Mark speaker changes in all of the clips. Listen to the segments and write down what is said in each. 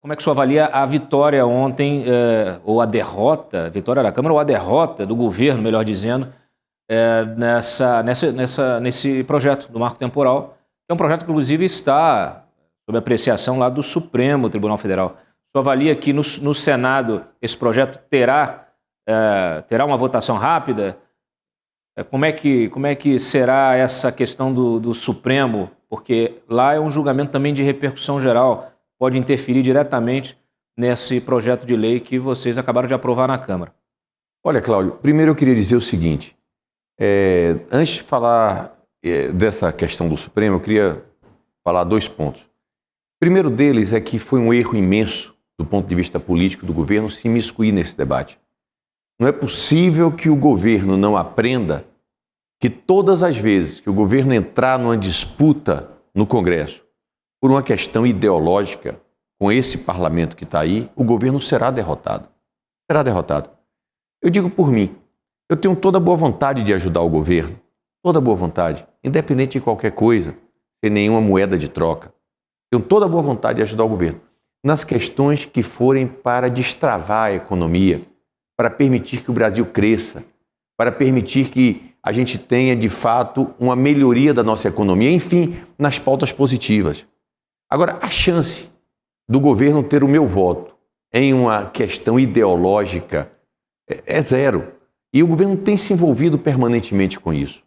Speaker 1: Como é que o senhor avalia a vitória ontem, ou a derrota, a vitória da Câmara ou a derrota do governo, melhor dizendo, nesse projeto do marco temporal, que é um projeto que, inclusive, está sob apreciação lá do Supremo Tribunal Federal. O senhor avalia que no Senado esse projeto terá uma votação rápida? Como é que será essa questão do Supremo? Porque lá é um julgamento também de repercussão geral, pode interferir diretamente nesse projeto de lei que vocês acabaram de aprovar na Câmara.
Speaker 2: Olha, Cláudio, primeiro eu queria dizer o seguinte, antes de falar dessa questão do Supremo, eu queria falar dois pontos. O primeiro deles é que foi um erro imenso, do ponto de vista político do governo, se imiscuir nesse debate. Não é possível que o governo não aprenda que todas as vezes que o governo entrar numa disputa no Congresso por uma questão ideológica com esse parlamento que está aí, o governo será derrotado. Será derrotado. Eu digo por mim, eu tenho toda a boa vontade de ajudar o governo, toda a boa vontade, independente de qualquer coisa, sem nenhuma moeda de troca. Tenho toda a boa vontade de ajudar o governo nas questões que forem para destravar a economia, para permitir que o Brasil cresça, para permitir que a gente tenha, de fato, uma melhoria da nossa economia, enfim, nas pautas positivas. Agora, a chance do governo ter o meu voto em uma questão ideológica é zero. E o governo tem se envolvido permanentemente com isso.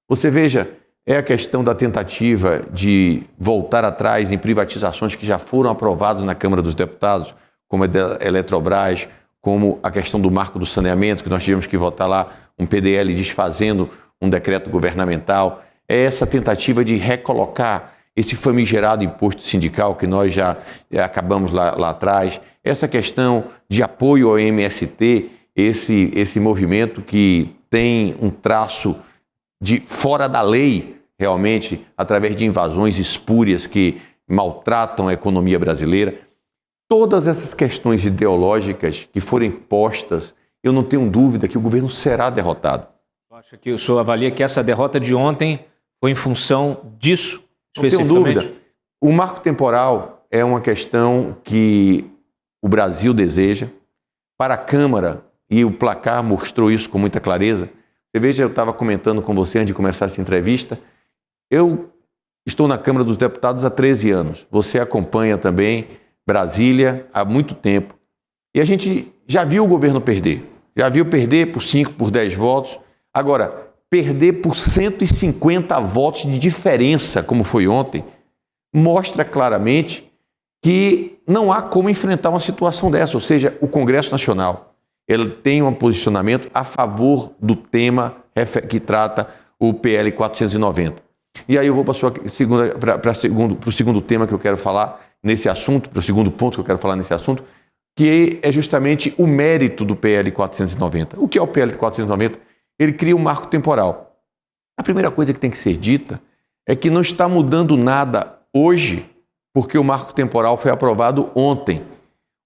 Speaker 2: Você veja, é a questão da tentativa de voltar atrás em privatizações que já foram aprovadas na Câmara dos Deputados, como a da Eletrobras, como a questão do marco do saneamento, que nós tivemos que votar lá um PDL desfazendo um decreto governamental. É essa tentativa de recolocar esse famigerado imposto sindical que nós já acabamos lá atrás, essa questão de apoio ao MST, esse movimento que tem um traço de fora da lei, realmente, através de invasões espúrias que maltratam a economia brasileira. Todas essas questões ideológicas que forem postas, eu não tenho dúvida que o governo será derrotado.
Speaker 1: Acha que o senhor avalia que essa derrota de ontem foi em função disso?
Speaker 2: Não tenho dúvida. O marco temporal é uma questão que o Brasil deseja. Para a Câmara, e o placar mostrou isso com muita clareza. Você veja, eu estava comentando com você antes de começar essa entrevista, eu estou na Câmara dos Deputados há 13 anos. Você acompanha também Brasília há muito tempo. E a gente já viu o governo perder. Já viu perder por 5, por 10 votos. Agora, perder por 150 votos de diferença, como foi ontem, mostra claramente que não há como enfrentar uma situação dessa. Ou seja, o Congresso Nacional ele tem um posicionamento a favor do tema que trata o PL 490. E aí eu vou para o segundo tema que eu quero falar nesse assunto, para o segundo ponto que eu quero falar nesse assunto, que é justamente o mérito do PL 490. O que é o PL 490? Ele cria um marco temporal. A primeira coisa que tem que ser dita é que não está mudando nada hoje, porque o marco temporal foi aprovado ontem.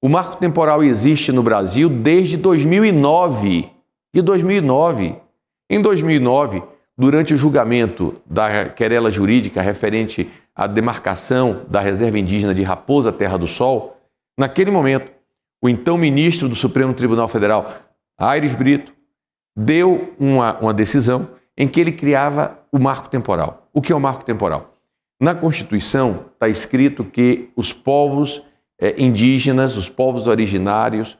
Speaker 2: O marco temporal existe no Brasil desde 2009. De 2009. Em 2009, durante o julgamento da querela jurídica referente à demarcação da reserva indígena de Raposa Terra do Sol, naquele momento, o então ministro do Supremo Tribunal Federal, Aires Brito, deu uma decisão em que ele criava o marco temporal. O que é o marco temporal? Na Constituição está escrito que os povos indígenas, os povos originários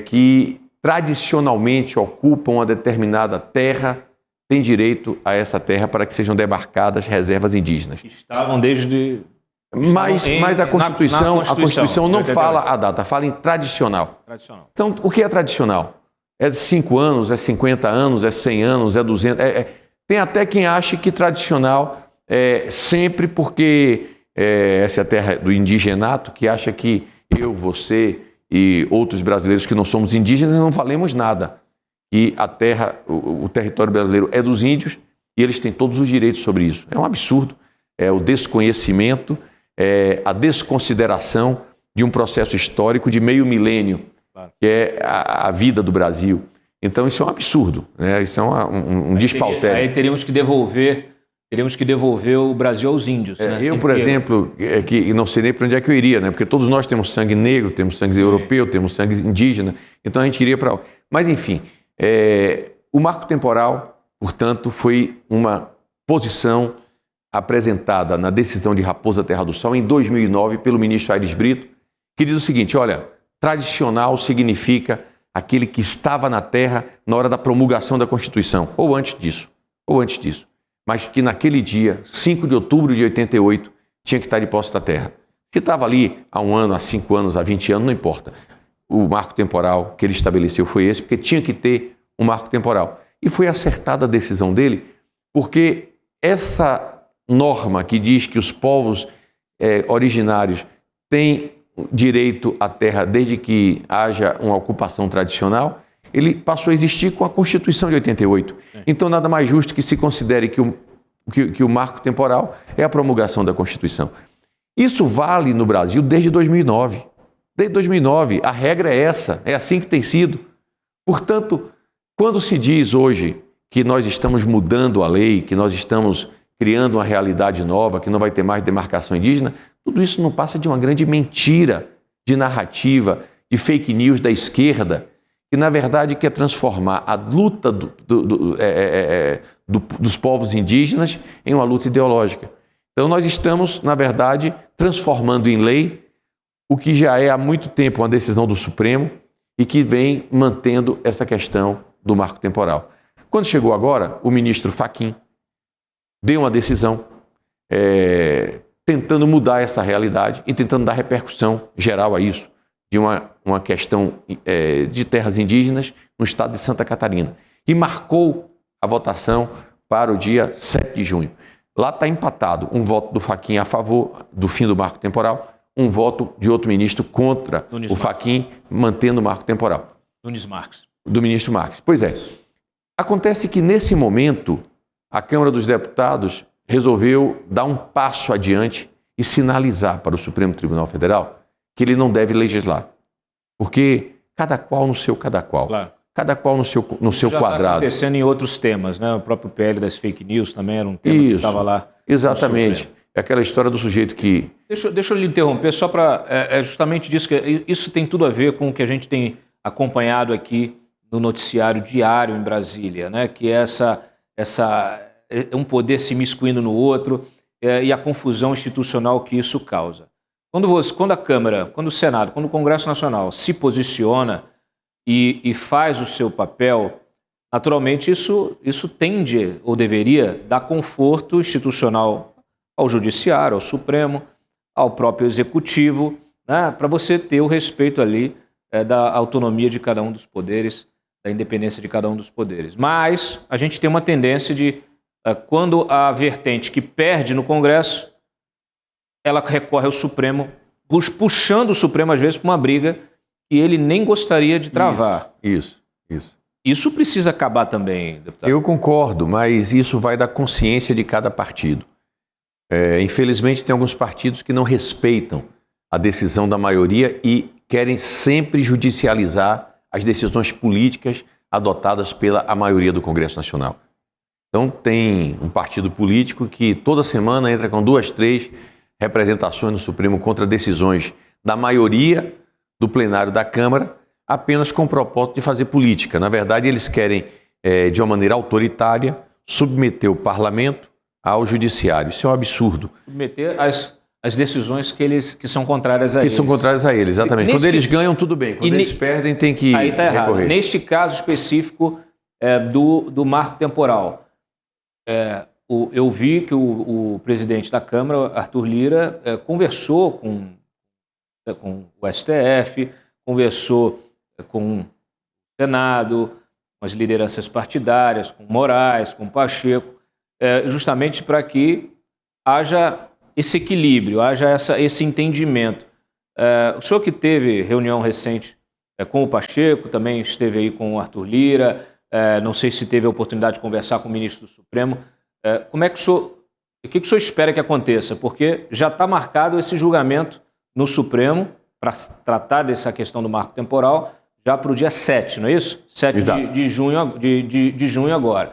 Speaker 2: que tradicionalmente ocupam uma determinada terra, têm direito a essa terra para que sejam demarcadas reservas indígenas.
Speaker 1: Estavam desde...
Speaker 2: Mas a Constituição não fala a data, fala em tradicional. Então, o que é tradicional? É 5 anos, é 50 anos, é 100 anos, é 200... Tem até quem ache que tradicional é sempre porque essa é a terra do indigenato, que acha que eu, você e outros brasileiros que não somos indígenas não valemos nada. E a terra, o território brasileiro é dos índios e eles têm todos os direitos sobre isso. É um absurdo, é o desconhecimento, é a desconsideração de um processo histórico de meio milênio, que é a vida do Brasil. Então isso é um absurdo, né? Isso é um despautério.
Speaker 1: Aí teríamos que devolver teríamos que devolver o Brasil aos índios. Né?
Speaker 2: Eu, por exemplo, que não sei nem para onde é que eu iria, né? Porque todos nós temos sangue negro, temos sangue europeu, temos sangue indígena, então a gente iria para... Mas, enfim, o marco temporal, portanto, foi uma posição apresentada na decisão de Raposa Terra do Sol em 2009 pelo ministro Aires Brito, que diz o seguinte, olha, tradicional significa aquele que estava na terra na hora da promulgação da Constituição, ou antes disso, mas que naquele dia, 5 de outubro de 88, tinha que estar de posse da terra. Se estava ali há 1 ano, há 5 anos, há 20 anos, não importa. O marco temporal que ele estabeleceu foi esse, porque tinha que ter um marco temporal. E foi acertada a decisão dele, porque essa norma que diz que os povos originários têm direito à terra desde que haja uma ocupação tradicional, ele passou a existir com a Constituição de 88. Então, nada mais justo que se considere que o marco temporal é a promulgação da Constituição. Isso vale no Brasil desde 2009. Desde 2009, a regra é essa, é assim que tem sido. Portanto, quando se diz hoje que nós estamos mudando a lei, que nós estamos criando uma realidade nova, que não vai ter mais demarcação indígena, tudo isso não passa de uma grande mentira de narrativa, de fake news da esquerda, que na verdade quer transformar a luta dos povos indígenas em uma luta ideológica. Então nós estamos, na verdade, transformando em lei o que já é há muito tempo uma decisão do Supremo e que vem mantendo essa questão do marco temporal. Quando chegou agora, o ministro Fachin deu uma decisão tentando mudar essa realidade e tentando dar repercussão geral a isso, de uma questão de terras indígenas no estado de Santa Catarina. E marcou a votação para o dia 7 de junho. Lá está empatado um voto do Fachin a favor do fim do marco temporal, um voto de outro ministro contra o Fachin, mantendo o marco temporal.
Speaker 1: Nunes Marques.
Speaker 2: Do ministro Marques. Pois é. Acontece que, nesse momento, a Câmara dos Deputados resolveu dar um passo adiante e sinalizar para o Supremo Tribunal Federal que ele não deve legislar. Porque cada qual no seu cada qual. Claro. Cada qual no seu quadrado. Já está
Speaker 1: acontecendo em outros temas, né? O próprio PL das fake news também era um tema que estava lá.
Speaker 2: Exatamente. É aquela história do sujeito que...
Speaker 1: Deixa eu lhe interromper só para... justamente disso, que isso tem tudo a ver com o que a gente tem acompanhado aqui no noticiário diário em Brasília, né? Que é um poder se miscuindo no outro e a confusão institucional que isso causa. Quando a Câmara, quando o Senado, quando o Congresso Nacional se posiciona e faz o seu papel, naturalmente isso tende, ou deveria, dar conforto institucional ao Judiciário, ao Supremo, ao próprio Executivo, né, para você ter o respeito ali da autonomia de cada um dos poderes, da independência de cada um dos poderes. Mas a gente tem uma tendência de, quando a vertente que perde no Congresso, ela recorre ao Supremo, puxando o Supremo, às vezes, para uma briga que ele nem gostaria de travar.
Speaker 2: Isso
Speaker 1: precisa acabar também, deputado.
Speaker 2: Eu concordo, mas isso vai da consciência de cada partido. Infelizmente, tem alguns partidos que não respeitam a decisão da maioria e querem sempre judicializar as decisões políticas adotadas pela maioria do Congresso Nacional. Então, tem um partido político que toda semana entra com 2, 3 representações no Supremo contra decisões da maioria do plenário da Câmara, apenas com o propósito de fazer política. Na verdade, eles querem, de uma maneira autoritária, submeter o parlamento ao judiciário. Isso é um absurdo.
Speaker 1: Submeter as decisões que são contrárias a eles.
Speaker 2: Que são contrárias a eles, exatamente. Quando eles ganham, tudo bem. Quando eles perdem, tem que
Speaker 1: aí tá
Speaker 2: recorrer.
Speaker 1: Errado. Neste caso específico do marco temporal, eu vi que o presidente da Câmara, Arthur Lira, conversou com o STF, conversou com o Senado, com as lideranças partidárias, com Moraes, com Pacheco, justamente para que haja esse equilíbrio, haja esse entendimento. O senhor que teve reunião recente com o Pacheco, também esteve aí com o Arthur Lira, não sei se teve a oportunidade de conversar com o ministro do Supremo. Como é que o que o senhor espera que aconteça? Porque já está marcado esse julgamento no Supremo para tratar dessa questão do marco temporal já para o dia 7, não é isso? 7 de junho agora.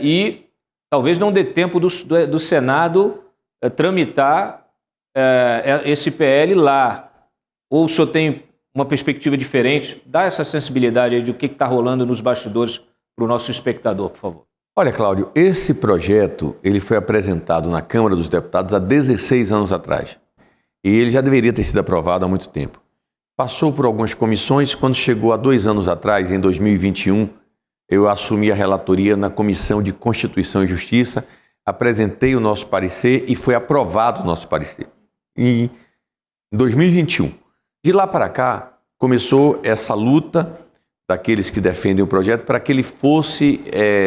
Speaker 1: E talvez não dê tempo do Senado tramitar esse PL lá. Ou o senhor tem uma perspectiva diferente? Dá essa sensibilidade aí de o que está rolando nos bastidores para o nosso espectador, por favor.
Speaker 2: Olha, Cláudio, esse projeto ele foi apresentado na Câmara dos Deputados há 16 anos atrás. E ele já deveria ter sido aprovado há muito tempo. Passou por algumas comissões, quando chegou há 2 anos atrás, em 2021, eu assumi a relatoria na Comissão de Constituição e Justiça, apresentei o nosso parecer e foi aprovado o nosso parecer. Em 2021. De lá para cá, começou essa luta daqueles que defendem o projeto para que ele fosse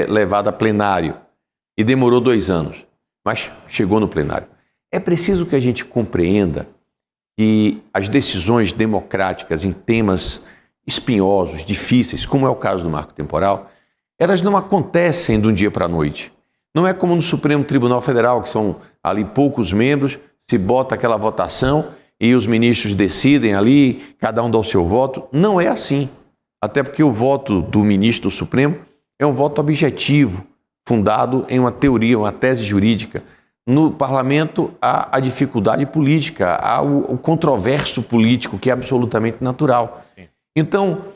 Speaker 2: levado a plenário. E demorou 2 anos, mas chegou no plenário. É preciso que a gente compreenda que as decisões democráticas em temas espinhosos, difíceis, como é o caso do marco temporal, elas não acontecem de um dia para a noite. Não é como no Supremo Tribunal Federal, que são ali poucos membros, se bota aquela votação e os ministros decidem ali, cada um dá o seu voto. Não é assim. Até porque o voto do ministro do Supremo é um voto objetivo, fundado em uma teoria, uma tese jurídica. No parlamento há a dificuldade política, há o controverso político, que é absolutamente natural. Sim. Então,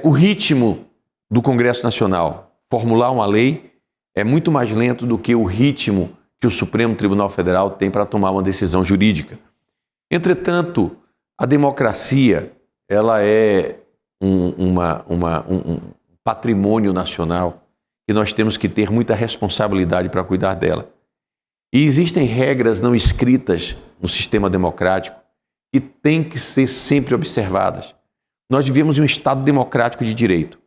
Speaker 2: o ritmo do Congresso Nacional formular uma lei é muito mais lento do que o ritmo que o Supremo Tribunal Federal tem para tomar uma decisão jurídica. Entretanto, a democracia ela é um patrimônio nacional e nós temos que ter muita responsabilidade para cuidar dela. E existem regras não escritas no sistema democrático que têm que ser sempre observadas. Nós vivemos em um Estado democrático de direito.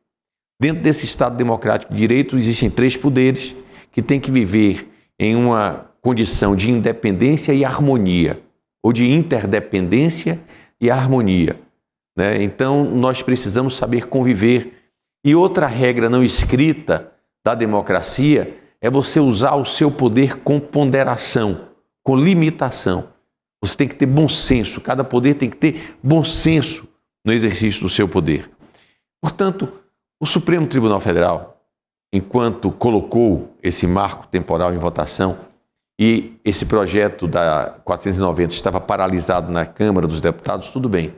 Speaker 2: Dentro desse Estado democrático de direito existem 3 poderes que têm que viver em uma condição de independência e harmonia, ou de interdependência e harmonia, né? Então, nós precisamos saber conviver. E outra regra não escrita da democracia é você usar o seu poder com ponderação, com limitação. Você tem que ter bom senso, cada poder tem que ter bom senso no exercício do seu poder. Portanto, o Supremo Tribunal Federal, enquanto colocou esse marco temporal em votação e esse projeto da 490 estava paralisado na Câmara dos Deputados, tudo bem.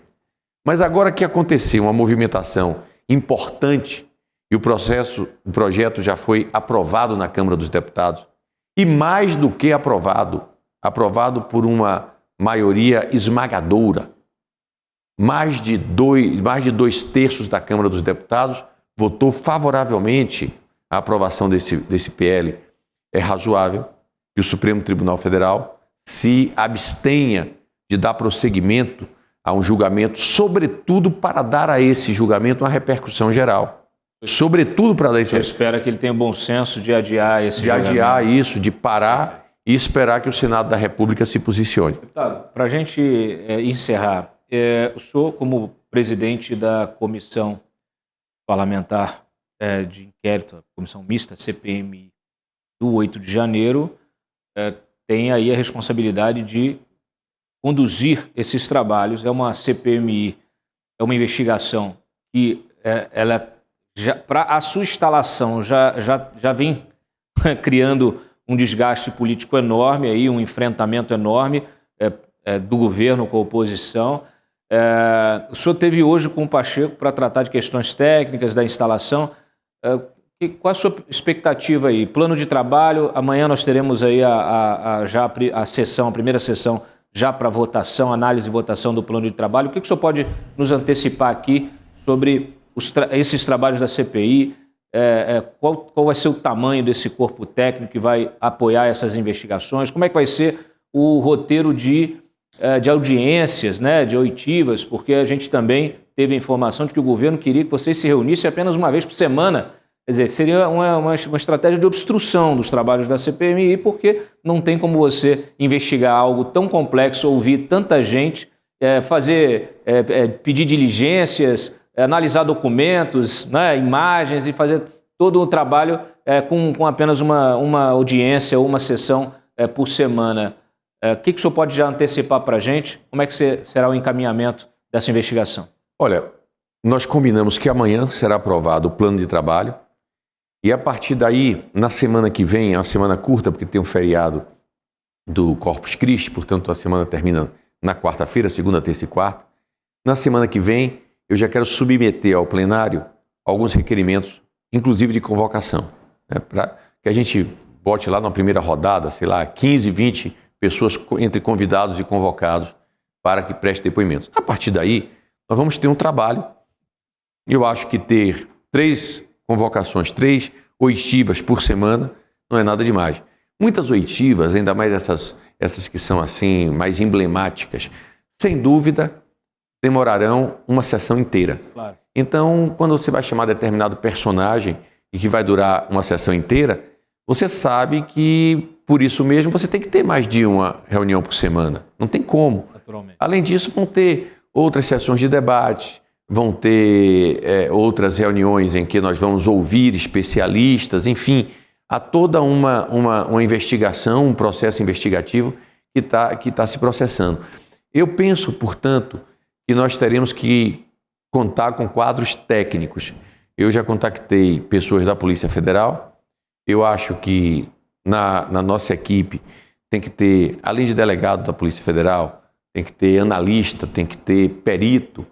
Speaker 2: Mas agora que aconteceu uma movimentação importante e o projeto já foi aprovado na Câmara dos Deputados, e mais do que aprovado por uma maioria esmagadora, mais de 2/3 da Câmara dos Deputados votou favoravelmente à aprovação desse PL. É razoável que o Supremo Tribunal Federal se abstenha de dar prosseguimento a um julgamento, sobretudo para dar a esse julgamento uma repercussão geral. Sobretudo para dar esse...
Speaker 1: Você espera que ele tenha o bom senso de adiar esse julgamento.
Speaker 2: De adiar isso, de parar e esperar que o Senado da República se posicione.
Speaker 1: Deputado, para a gente encerrar, o senhor, como presidente da Comissão Parlamentar de Inquérito, a Comissão Mista, CPMI, do 8 de janeiro, tem aí a responsabilidade de conduzir esses trabalhos. É uma CPMI, é uma investigação que ela para a sua instalação já vem criando um desgaste político enorme, aí, um enfrentamento enorme do governo com a oposição. O senhor esteve hoje com o Pacheco para tratar de questões técnicas da instalação. Qual a sua expectativa aí? Plano de trabalho, amanhã nós teremos aí a primeira sessão já para votação, análise e votação do plano de trabalho. O que o senhor pode nos antecipar aqui sobre esses trabalhos da CPI? Qual vai ser o tamanho desse corpo técnico que vai apoiar essas investigações? Como é que vai ser o roteiro de audiências, né, de oitivas? Porque a gente também teve a informação de que o governo queria que vocês se reunissem apenas uma vez por semana. Quer dizer, seria uma estratégia de obstrução dos trabalhos da CPMI, porque não tem como você investigar algo tão complexo, ouvir tanta gente, pedir diligências, analisar documentos, né, imagens e fazer todo o trabalho com apenas uma audiência ou uma sessão por semana. O que o senhor pode já antecipar para a gente? Como é que será o encaminhamento dessa investigação?
Speaker 2: Olha, nós combinamos que amanhã será aprovado o plano de trabalho E a partir daí, na semana que vem, é uma semana curta, porque tem um feriado do Corpus Christi, portanto a semana termina na quarta-feira, segunda, terça e quarta. Na semana que vem, eu já quero submeter ao plenário alguns requerimentos, inclusive de convocação, né, para que a gente bote lá na primeira rodada, sei lá, 15, 20 pessoas entre convidados e convocados para que prestem depoimentos. A partir daí, nós vamos ter um trabalho. Eu acho que ter 3 convocações, 3 oitivas por semana, não é nada demais. Muitas oitivas, ainda mais essas que são assim mais emblemáticas, sem dúvida demorarão uma sessão inteira.
Speaker 1: Claro.
Speaker 2: Então, quando você vai chamar determinado personagem e que vai durar uma sessão inteira, você sabe que, por isso mesmo, você tem que ter mais de uma reunião por semana. Não tem como.
Speaker 1: Naturalmente.
Speaker 2: Além disso, vão ter outras sessões de debate, vão ter outras reuniões em que nós vamos ouvir especialistas, enfim, há toda uma investigação, um processo investigativo que tá se processando. Eu penso, portanto, que nós teremos que contar com quadros técnicos. Eu já contactei pessoas da Polícia Federal. Eu acho que na nossa equipe tem que ter, além de delegado da Polícia Federal, tem que ter analista, tem que ter perito.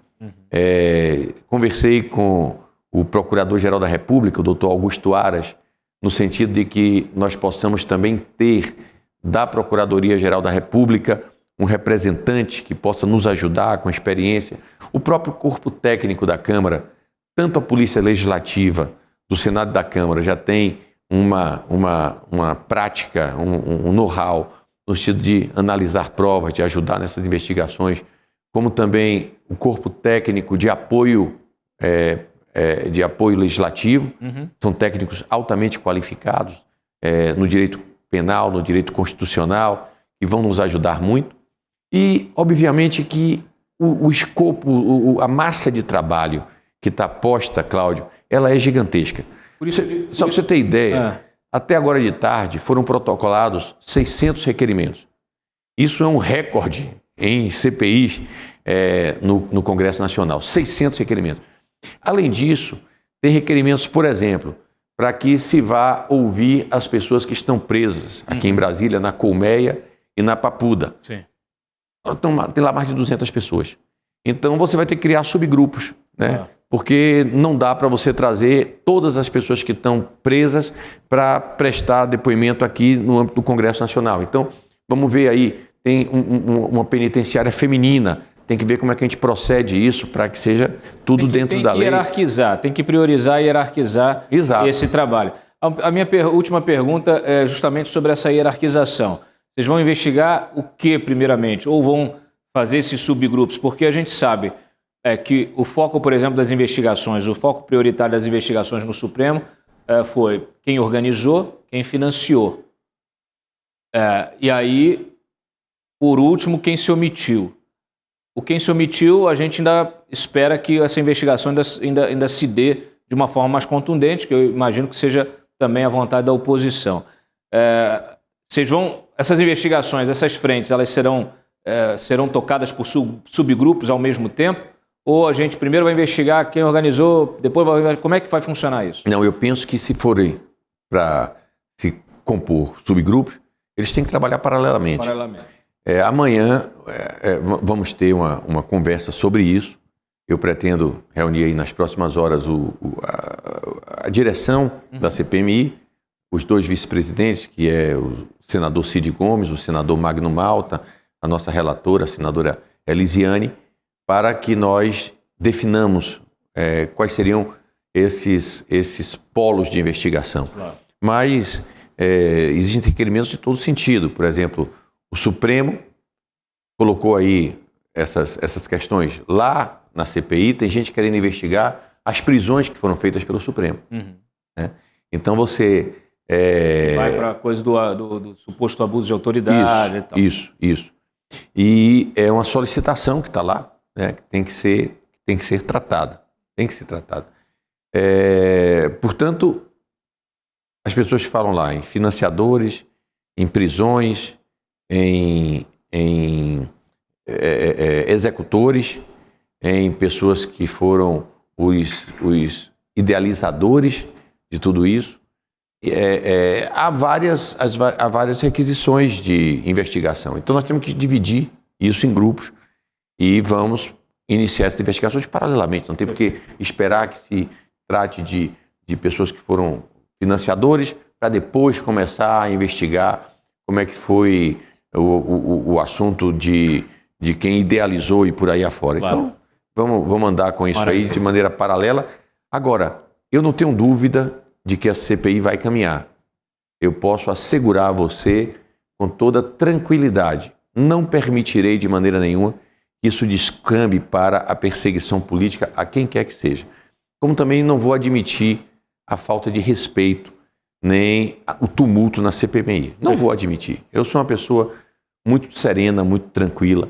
Speaker 2: Conversei com o Procurador-Geral da República, o doutor Augusto Aras, no sentido de que nós possamos também ter da Procuradoria-Geral da República um representante que possa nos ajudar com experiência. O próprio corpo técnico da Câmara, tanto a Polícia Legislativa do Senado e da Câmara já tem uma prática, um know-how no sentido de analisar provas, de ajudar nessas investigações, como também o corpo técnico de apoio legislativo. São técnicos altamente qualificados no direito penal, no direito constitucional, que vão nos ajudar muito. E, obviamente, que o escopo, a massa de trabalho que está posta, Cláudio, ela é gigantesca. Só para você ter ideia, até agora de tarde foram protocolados 600 requerimentos. Isso é um recorde em CPIs no Congresso Nacional, 600 requerimentos. Além disso, tem requerimentos, por exemplo, para que se vá ouvir as pessoas que estão presas aqui em Brasília, na Colmeia e na Papuda.
Speaker 1: Sim.
Speaker 2: Tem lá mais de 200 pessoas. Então você vai ter que criar subgrupos, né? Porque não dá para você trazer todas as pessoas que estão presas para prestar depoimento aqui no âmbito do Congresso Nacional. Então, vamos ver aí, tem uma penitenciária feminina, tem que ver como é que a gente procede isso para que seja tudo dentro da lei.
Speaker 1: Tem que hierarquizar, tem que priorizar e hierarquizar esse trabalho. A minha última pergunta é justamente sobre essa hierarquização. Vocês vão investigar o que primeiramente? Ou vão fazer esses subgrupos? Porque a gente sabe que o foco, por exemplo, das investigações, o foco prioritário das investigações no Supremo foi quem organizou, quem financiou. E aí, por último, quem se omitiu. O quem se omitiu, a gente ainda espera que essa investigação ainda se dê de uma forma mais contundente, que eu imagino que seja também a vontade da oposição. Essas investigações, essas frentes, elas serão tocadas por subgrupos ao mesmo tempo? Ou a gente primeiro vai investigar quem organizou, depois como é que vai funcionar isso?
Speaker 2: Não, eu penso que se forem para se compor subgrupos, eles têm que trabalhar paralelamente. Amanhã vamos ter uma conversa sobre isso. Eu pretendo reunir aí nas próximas horas a direção da CPMI, os 2 vice-presidentes, que é o senador Cid Gomes, o senador Magno Malta, a nossa relatora, a senadora Elisiane, para que nós definamos quais seriam esses polos de investigação. Claro. Mas existem requerimentos de todo sentido. Por exemplo, o Supremo colocou aí essas questões lá na CPI, tem gente querendo investigar as prisões que foram feitas pelo Supremo. Né? Então você...
Speaker 1: Vai para a coisa do suposto abuso de autoridade e tal.
Speaker 2: Isso. E é uma solicitação que está lá, né, que tem que ser tratada. Portanto, as pessoas falam lá em financiadores, em prisões, em executores, em pessoas que foram os idealizadores de tudo isso. há várias requisições de investigação. Então nós temos que dividir isso em grupos e vamos iniciar essas investigações paralelamente. Não tem por que esperar que se trate de pessoas que foram financiadores para depois começar a investigar como é que foi o assunto de quem idealizou e por aí afora. Claro. Então, vamos andar com isso aí de maneira paralela. Agora, eu não tenho dúvida de que a CPI vai caminhar. Eu posso assegurar a você com toda tranquilidade. Não permitirei de maneira nenhuma que isso descambe para a perseguição política a quem quer que seja. Como também não vou admitir a falta de respeito, nem o tumulto na CPMI. Não vou admitir. Eu sou uma pessoa muito serena, muito tranquila.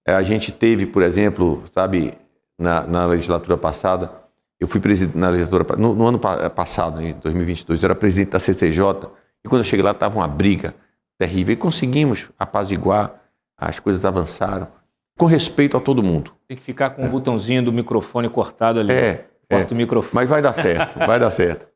Speaker 2: A gente teve, por exemplo, sabe, na legislatura passada, eu fui presidente na legislatura, no ano passado, em 2022, eu era presidente da CCJ, e quando eu cheguei lá estava uma briga terrível, e conseguimos apaziguar, as coisas avançaram, com respeito a todo mundo.
Speaker 1: Tem que ficar com o botãozinho do microfone cortado ali. Corta o microfone.
Speaker 2: Mas vai dar certo, vai dar certo.